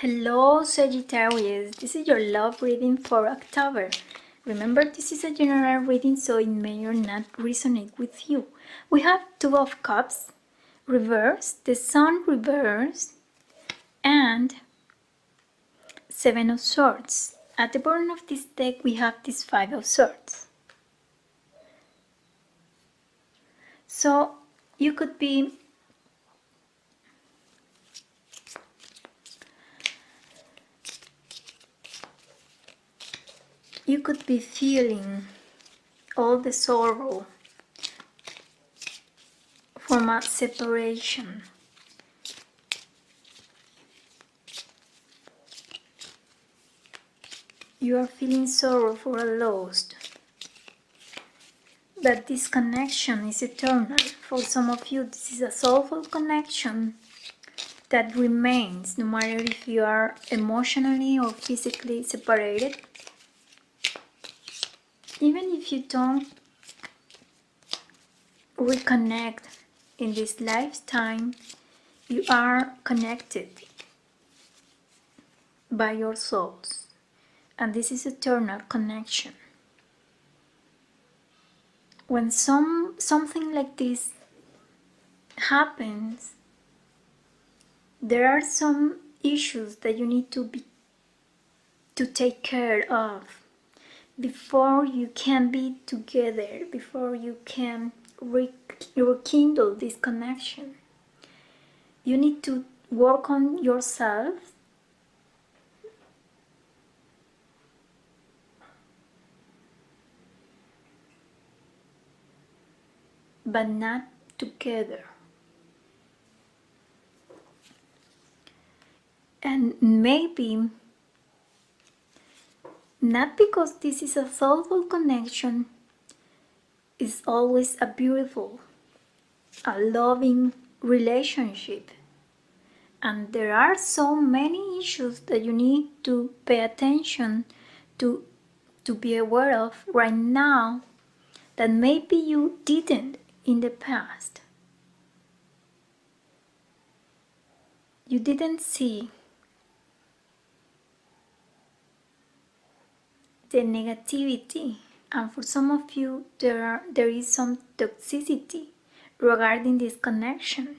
Hello Sagittarius, this is your love reading for October. Remember, this is a general reading, so it may or not resonate with you. We have Two of Cups reversed, the Sun reversed, and Seven of Swords. At the bottom of this deck we have this Five of Swords. So you could be feeling all the sorrow from a separation. You are feeling sorrow for a loss, but this connection is eternal. For some of you, this is a soulful connection that remains no matter if you are emotionally or physically separated. Even if you don't reconnect in this lifetime, you are connected by your souls, and this is eternal connection. When something like this happens, there are some issues that you need to take care of before you can be together, before you can rekindle this connection. You need to work on yourself, but not together. And maybe not because this is a soulful connection, it's always a beautiful, a loving relationship. And there are so many issues that you need to pay attention to be aware of right now that maybe you didn't in the past. You didn't see the negativity, and for some of you there is some toxicity regarding this connection.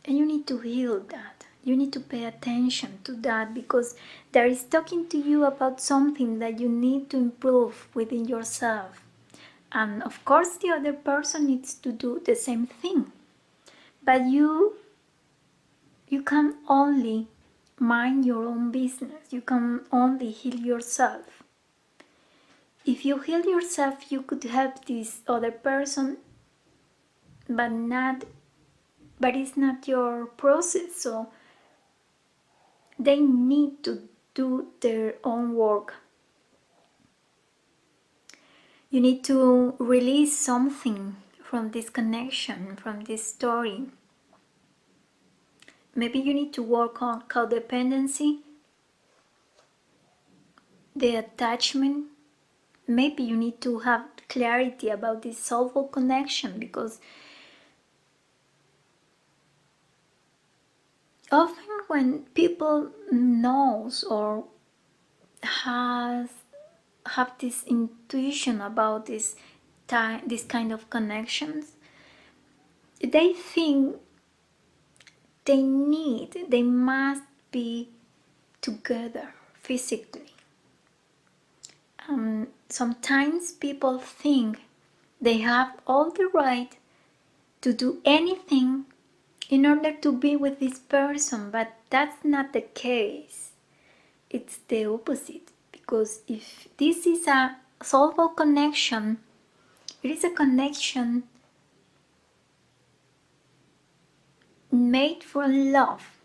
And you need to heal that. You need to pay attention to that, because there is talking to you about something that you need to improve within yourself. And of course the other person needs to do the same thing. But you can only mind your own business. You can only heal yourself. If you heal yourself, you could help this other person, but it's not your process. So they need to do their own work. You need to release something from this connection, from this story. Maybe you need to work on codependency, the attachment. Maybe you need to have clarity about this soulful connection, because often when people knows or have this intuition about this kind of connections, they think they must be together physically. Sometimes people think they have all the right to do anything in order to be with this person, but that's not the case. It's the opposite, because if this is a soulful connection, it is a connection made for love.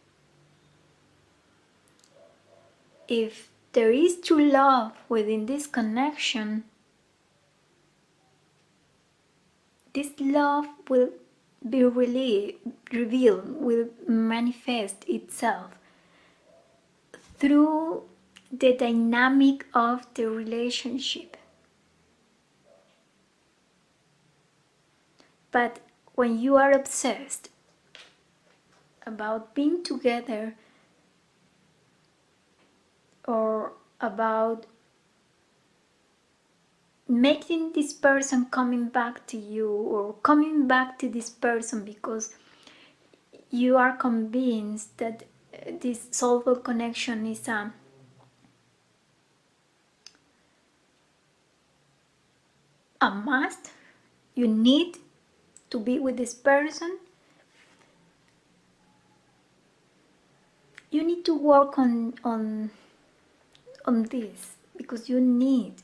If there is true love within this connection, this love will be revealed, will manifest itself through the dynamic of the relationship. But when you are obsessed about being together, or about making this person coming back to you, or coming back to this person because you are convinced that this soulful connection is a must. You need to be with this person. You need to work on this, because you need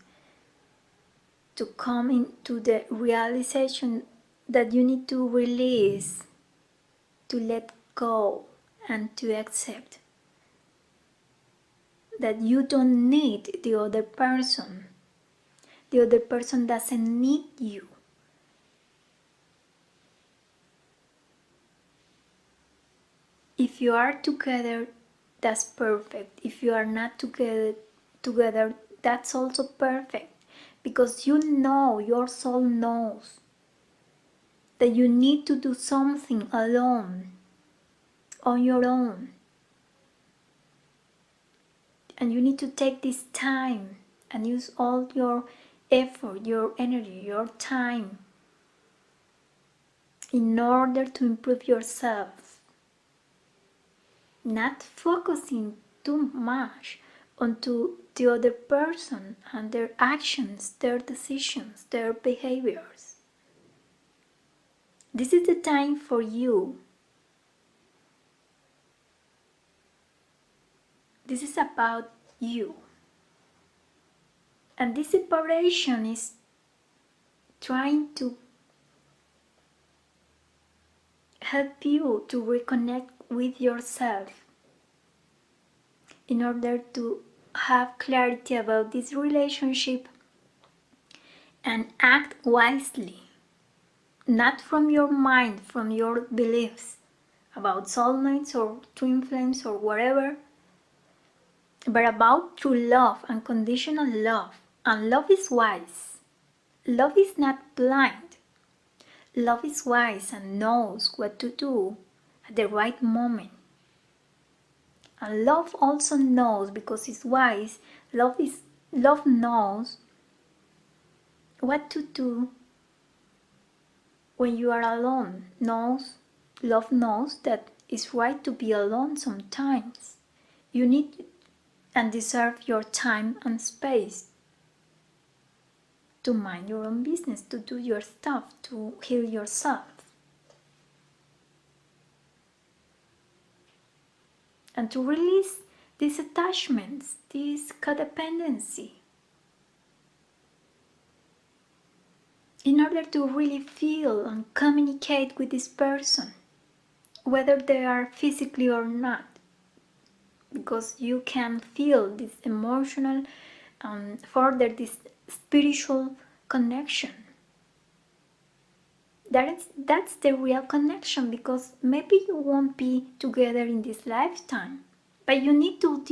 to come into the realization that you need to release, to let go, and to accept that you don't need the other person. The other person doesn't need you. If you are together, that's perfect. If you are not together, that's also perfect. Because you know, your soul knows that you need to do something alone, on your own. And you need to take this time and use all your effort, your energy, your time in order to improve yourself. Not focusing too much onto the other person and their actions, their decisions, their behaviors. This is the time for you. This is about you. And this separation is trying to help you to reconnect with yourself in order to have clarity about this relationship and act wisely. Not from your mind, from your beliefs about soulmates or twin flames or whatever, but about true love, unconditional love. And love is wise. Love is not blind. Love is wise and knows what to do at the right moment. And love also knows, because it's wise, love knows what to do when you are alone. Love knows that it's right to be alone sometimes. You need and deserve your time and space to mind your own business, to do your stuff, to heal yourself. And to release these attachments, this codependency, in order to really feel and communicate with this person, whether they are physically or not, because you can feel this emotional further this spiritual connection. That's the real connection, because maybe you won't be together in this lifetime, but you need to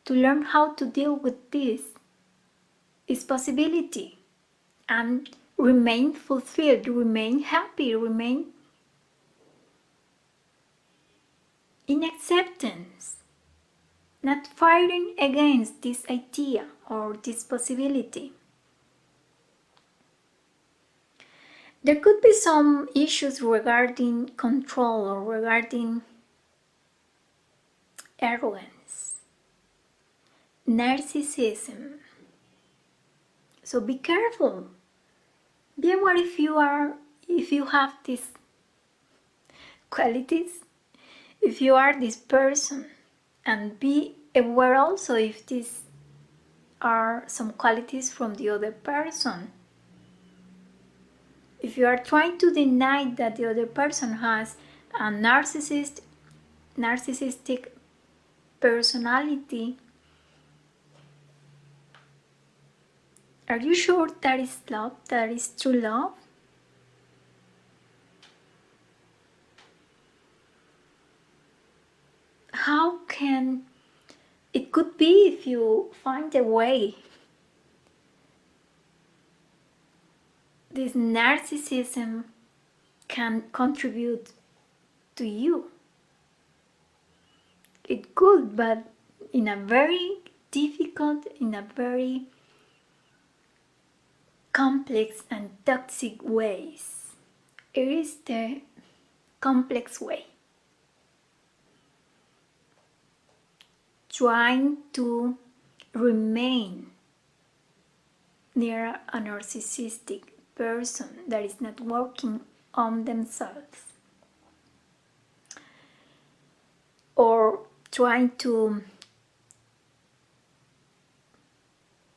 learn how to deal with this possibility, and remain fulfilled, remain happy, remain in acceptance, not fighting against this idea or this possibility. There could be some issues regarding control or regarding arrogance, narcissism. So be careful. Be aware if you have these qualities, if you are this person, and be aware also if these are some qualities from the other person. If you are trying to deny that the other person has a narcissistic personality, are you sure that is love, that is true love? How can it could be if you find a way? This narcissism can contribute to you, It could, but in a very difficult, in a very complex and toxic ways. It is the complex way. Trying to remain near a narcissistic person that is not working on themselves, or trying to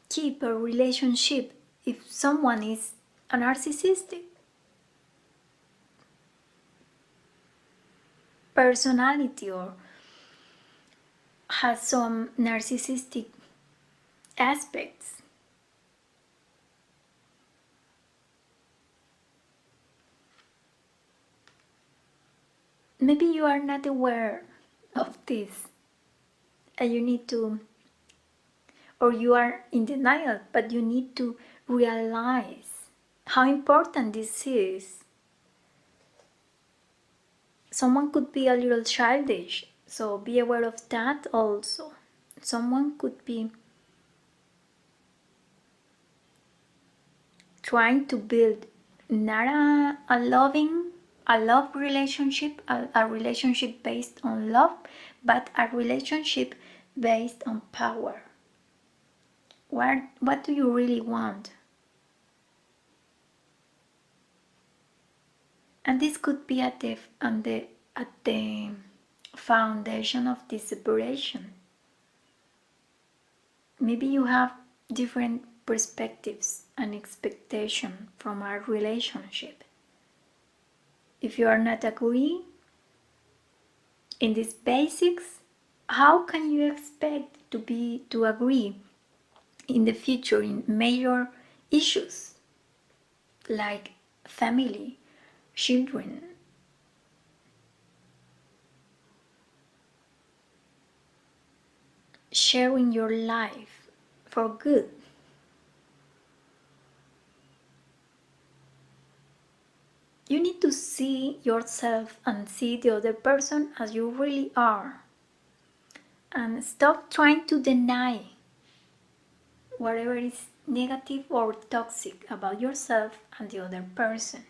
keep a relationship if someone is a narcissistic personality or has some narcissistic aspects. Maybe you are not aware of this and you need to, or you are in denial, but you need to realize how important this is. Someone could be a little childish, so be aware of that also. Someone could be trying to build not a love relationship, a relationship based on love, but a relationship based on power. What do you really want? And this could be at the foundation of this separation. Maybe you have different perspectives and expectation from our relationship. If you are not agree in these basics, how can you expect to agree in the future in major issues like family, children, sharing your life for good? You need to see yourself and see the other person as you really are, and stop trying to deny whatever is negative or toxic about yourself and the other person.